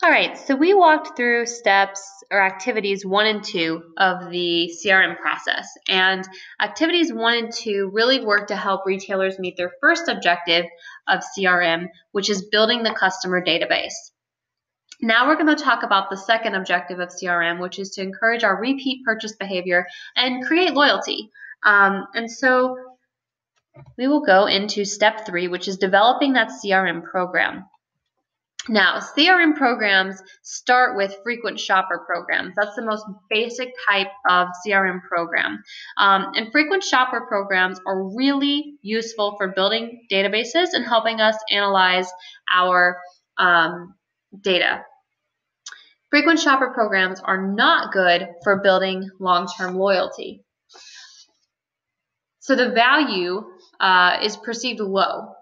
All right, so we walked through steps or activities 1 and 2 of the CRM process. And activities 1 and 2 really work to help retailers meet their first objective of CRM, which is building the customer database. Now we're going to talk about the second objective of CRM, which is to encourage our repeat purchase behavior and create loyalty. And so we will go into step 3, which is developing that CRM program. Now, CRM programs start with frequent shopper programs. That's the most basic type of CRM program. And frequent shopper programs are really useful for building databases and helping us analyze our data. Frequent shopper programs are not good for building long-term loyalty. So the value is perceived low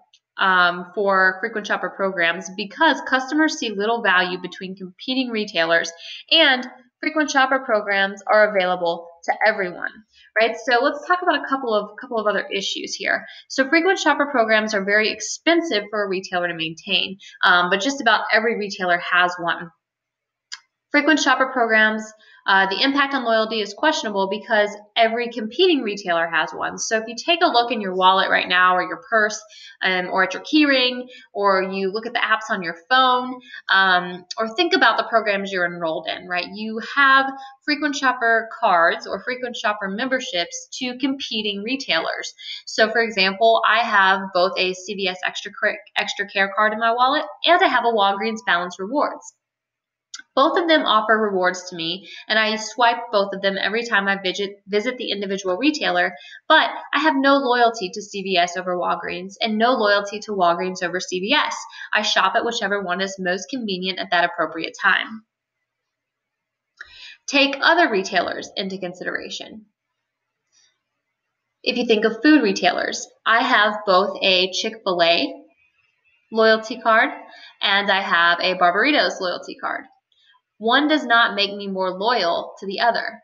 for frequent shopper programs because customers see little value between competing retailers, and frequent shopper programs are available to everyone, right? So let's talk about a couple of other issues here. So frequent shopper programs are very expensive for a retailer to maintain, but just about every retailer has one. Frequent shopper programs, the impact on loyalty is questionable because every competing retailer has one. So if you take a look in your wallet right now, or your purse, or at your keyring, or you look at the apps on your phone, or think about the programs you're enrolled in, right? You have frequent shopper cards or frequent shopper memberships to competing retailers. So for example, I have both a CVS Extra Care card in my wallet, and I have a Walgreens Balance Rewards. Both of them offer rewards to me, and I swipe both of them every time I visit the individual retailer, but I have no loyalty to CVS over Walgreens and no loyalty to Walgreens over CVS. I shop at whichever one is most convenient at that appropriate time. Take other retailers into consideration. If you think of food retailers, I have both a Chick-fil-A loyalty card and I have a Barberitos loyalty card. One does not make me more loyal to the other.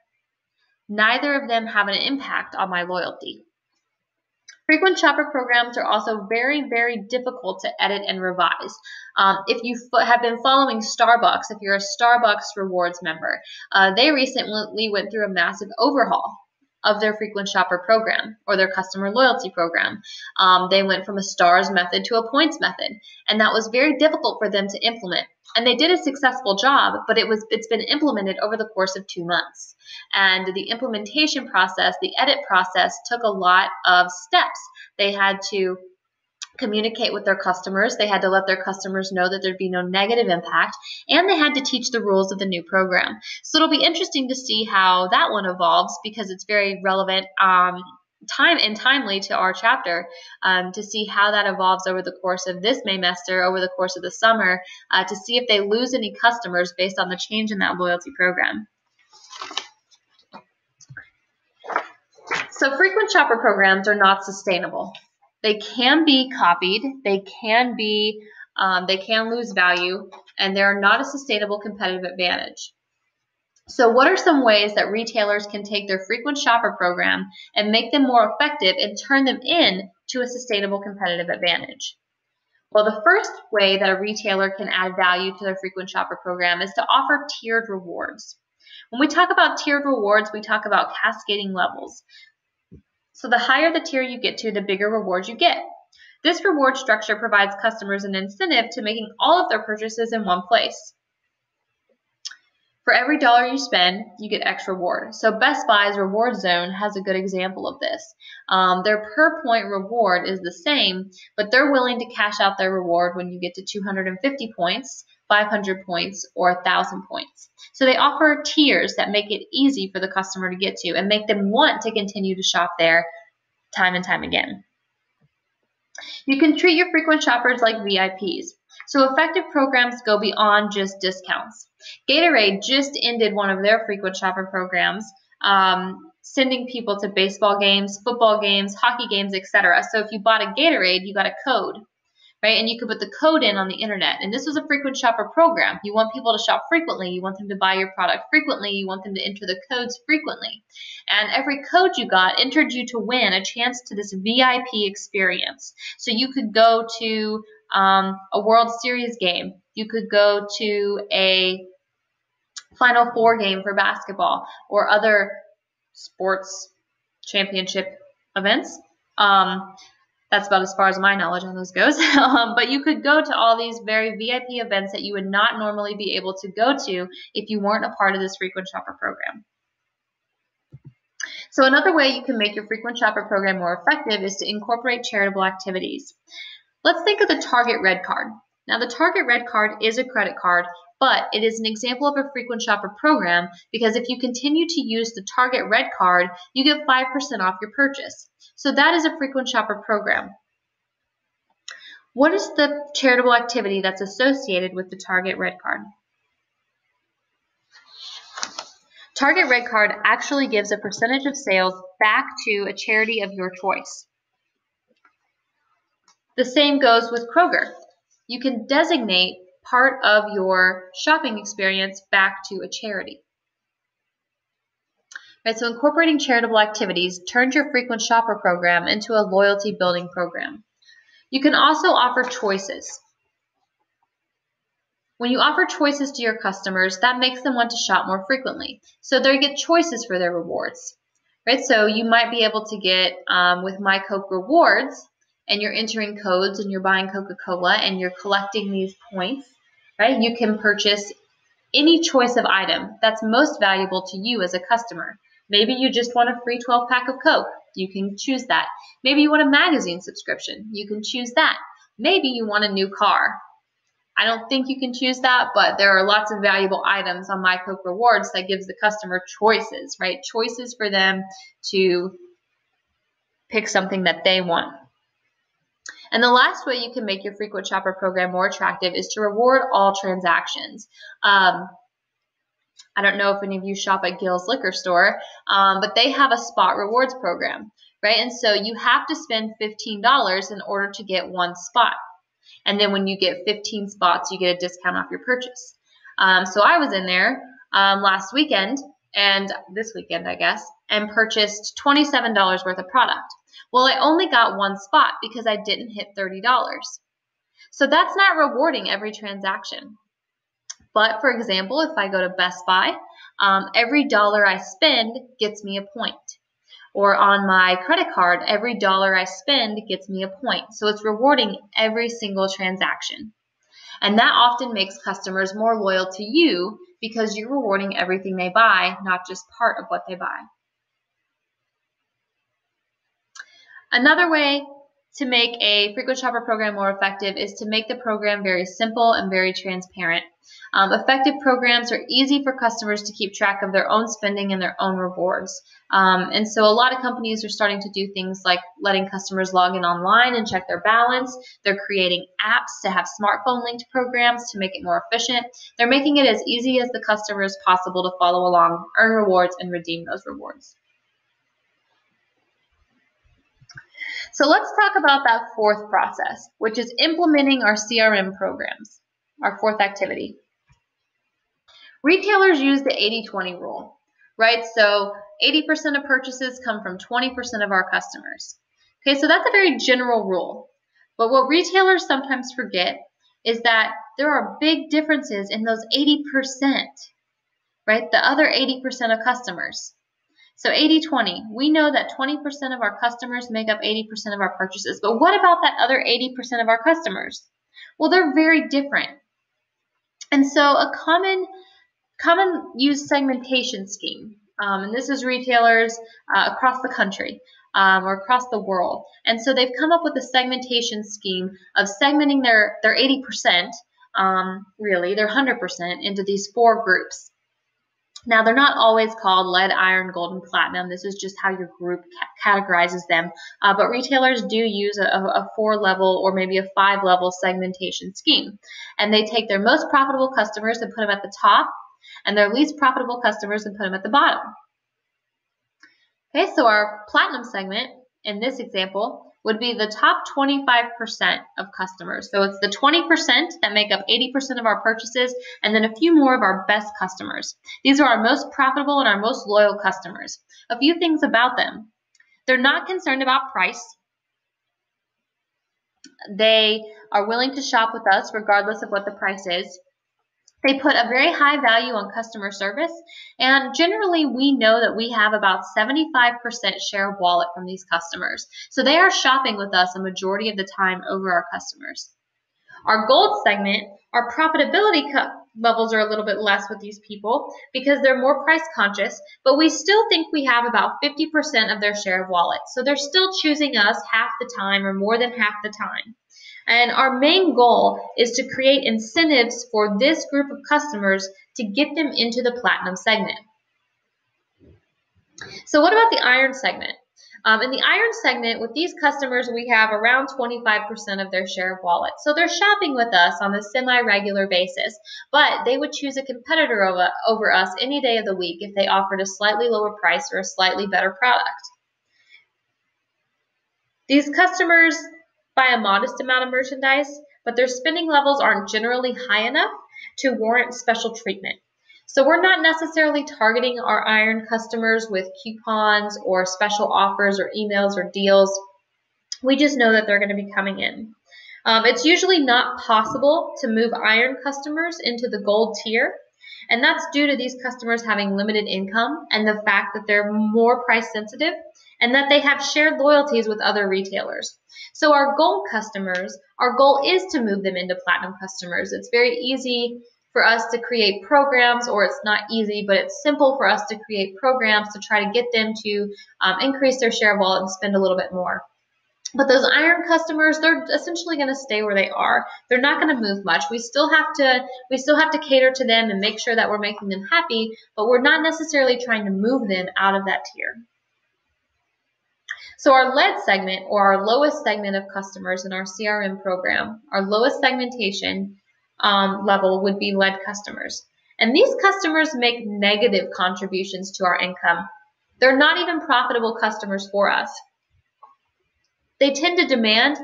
Neither of them have an impact on my loyalty. Frequent shopper programs are also very, very difficult to edit and revise. If you have been following Starbucks, if you're a Starbucks Rewards member, they recently went through a massive overhaul of their frequent shopper program or their customer loyalty program. They went from a stars method to a points method, and that was very difficult for them to implement. And they did a successful job, but it's been implemented over the course of 2 months. And the implementation process, the edit process, took a lot of steps. They had to communicate with their customers. They had to let their customers know that there'd be no negative impact, and they had to teach the rules of the new program. So it'll be interesting to see how that one evolves because it's very relevant timely to our chapter, to see how that evolves over the course of this Maymester, over the course of the summer, to see if they lose any customers based on the change in that loyalty program. So frequent shopper programs are not sustainable. They can be copied, they can lose value, and they're not a sustainable competitive advantage. So what are some ways that retailers can take their frequent shopper program and make them more effective and turn them into a sustainable competitive advantage? Well, the first way that a retailer can add value to their frequent shopper program is to offer tiered rewards. When we talk about tiered rewards, we talk about cascading levels. So the higher the tier you get to, the bigger rewards you get. This reward structure provides customers an incentive to making all of their purchases in one place. For every dollar you spend, you get X reward. So Best Buy's Reward Zone has a good example of this. Their per point reward is the same, but they're willing to cash out their reward when you get to 250 points, 500 points, or 1,000 points. So they offer tiers that make it easy for the customer to get to and make them want to continue to shop there time and time again. You can treat your frequent shoppers like VIPs. So effective programs go beyond just discounts. Gatorade just ended one of their frequent shopper programs, sending people to baseball games, football games, hockey games, etc. So if you bought a Gatorade, you got a code, right? And you could put the code in on the internet. And this was a frequent shopper program. You want people to shop frequently. You want them to buy your product frequently. You want them to enter the codes frequently. And every code you got entered you to win a chance to this VIP experience. So you could go to a World Series game You could go to a Final Four game for basketball or other sports championship events. That's about as far as my knowledge on those goes. But you could go to all these very VIP events that you would not normally be able to go to if you weren't a part of this frequent shopper program. So another way you can make your frequent shopper program more effective is to incorporate charitable activities. Let's think of the Target Red Card. Now the Target Red Card is a credit card, but it is an example of a frequent shopper program because if you continue to use the Target Red Card, you get 5% off your purchase. So that is a frequent shopper program. What is the charitable activity that's associated with the Target Red Card? Target Red Card actually gives a percentage of sales back to a charity of your choice. The same goes with Kroger. You can designate part of your shopping experience back to a charity. Right, so incorporating charitable activities turns your frequent shopper program into a loyalty building program. You can also offer choices. When you offer choices to your customers, that makes them want to shop more frequently. So they get choices for their rewards. Right? So you might be able to get with My Coke Rewards, and you're entering codes and you're buying Coca-Cola and you're collecting these points. Right? You can purchase any choice of item that's most valuable to you as a customer. Maybe you just want a free 12-pack of Coke. You can choose that. Maybe you want a magazine subscription. You can choose that. Maybe you want a new car. I don't think you can choose that, but there are lots of valuable items on My Coke Rewards that gives the customer choices, right? Choices for them to pick something that they want. And the last way you can make your frequent shopper program more attractive is to reward all transactions. I don't know if any of you shop at Gill's Liquor Store, but they have a spot rewards program, right? And so you have to spend $15 in order to get one spot. And then when you get 15 spots, you get a discount off your purchase. So I was in there last weekend, and this weekend, I guess, and purchased $27 worth of product. Well, I only got one spot because I didn't hit $30. So that's not rewarding every transaction. But for example, if I go to Best Buy, every dollar I spend gets me a point. Or on my credit card, every dollar I spend gets me a point. So it's rewarding every single transaction. And that often makes customers more loyal to you because you're rewarding everything they buy, not just part of what they buy. Another way to make a frequent shopper program more effective is to make the program very simple and very transparent. Effective programs are easy for customers to keep track of their own spending and their own rewards. And so a lot of companies are starting to do things like letting customers log in online and check their balance. They're creating apps to have smartphone linked programs to make it more efficient. They're making it as easy as the customer as possible to follow along, earn rewards, and redeem those rewards. So let's talk about that fourth process, which is implementing our CRM programs, our fourth activity. Retailers use the 80-20 rule, right? So 80% of purchases come from 20% of our customers. Okay, so that's a very general rule. But what retailers sometimes forget is that there are big differences in those 80%, right? The other 80% of customers. So 80-20, we know that 20% of our customers make up 80% of our purchases. But what about that other 80% of our customers? Well, they're very different. And so a common use segmentation scheme, and this is retailers across the country or across the world. And so they've come up with a segmentation scheme of segmenting their 80%, really, their 100% into these 4 groups. Now, they're not always called lead, iron, gold, and platinum. This is just how your group categorizes them. But retailers do use a 4-level or maybe a 5-level segmentation scheme. And they take their most profitable customers and put them at the top, and their least profitable customers and put them at the bottom. Okay, so our platinum segment in this example would be the top 25% of customers. So it's the 20% that make up 80% of our purchases, and then a few more of our best customers. These are our most profitable and our most loyal customers. A few things about them. They're not concerned about price. They are willing to shop with us regardless of what the price is. They put a very high value on customer service, and generally we know that we have about 75% share of wallet from these customers. So they are shopping with us a majority of the time over our customers. Our gold segment, our profitability levels are a little bit less with these people because they're more price conscious, but we still think we have about 50% of their share of wallet. So they're still choosing us half the time or more than half the time. And our main goal is to create incentives for this group of customers to get them into the platinum segment. So what about the iron segment? In the iron segment, with these customers, we have around 25% of their share of wallet. So they're shopping with us on a semi-regular basis, but they would choose a competitor over us any day of the week if they offered a slightly lower price or a slightly better product. These customers buy a modest amount of merchandise, but their spending levels aren't generally high enough to warrant special treatment. So we're not necessarily targeting our iron customers with coupons or special offers or emails or deals. We just know that they're going to be coming in. It's usually not possible to move iron customers into the gold tier, and that's due to these customers having limited income and the fact that they're more price sensitive and that they have shared loyalties with other retailers. So our gold customers, our goal is to move them into platinum customers. It's very easy for us to create programs, or it's not easy, but it's simple for us to create programs to try to get them to increase their share of wallet and spend a little bit more. But those iron customers, they're essentially going to stay where they are. They're not going to move much. We still have to cater to them and make sure that we're making them happy, but we're not necessarily trying to move them out of that tier. So our lead segment, or our lowest segment of customers in our CRM program, our lowest segmentation level would be lead customers. And these customers make negative contributions to our income. They're not even profitable customers for us. They tend to demand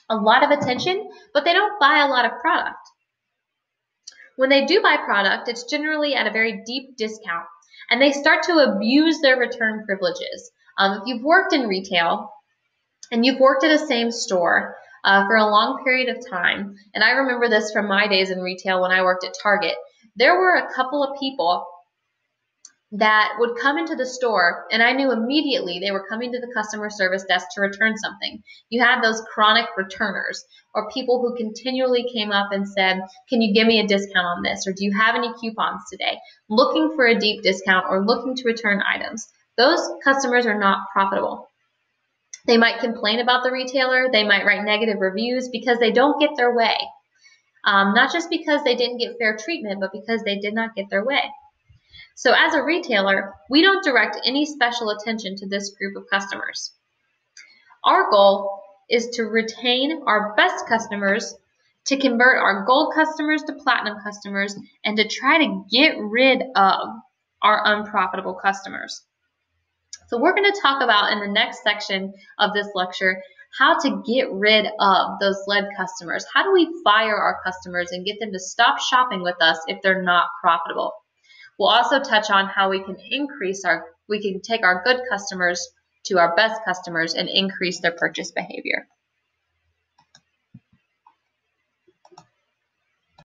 a lot of attention, but they don't buy a lot of product. When they do buy product, it's generally at a very deep discount, and they start to abuse their return privileges. If you've worked in retail and you've worked at a same store for a long period of time, and I remember this from my days in retail when I worked at Target, there were a couple of people that would come into the store, and I knew immediately they were coming to the customer service desk to return something. You had those chronic returners, or people who continually came up and said, can you give me a discount on this, or do you have any coupons today? Looking for a deep discount or looking to return items. Those customers are not profitable. They might complain about the retailer, they might write negative reviews because they don't get their way. Not just because they didn't get fair treatment, but because they did not get their way. So as a retailer, we don't direct any special attention to this group of customers. Our goal is to retain our best customers, to convert our gold customers to platinum customers, and to try to get rid of our unprofitable customers. So we're going to talk about in the next section of this lecture how to get rid of those lead customers. How do we fire our customers and get them to stop shopping with us if they're not profitable? We'll also touch on how we can take our good customers to our best customers and increase their purchase behavior.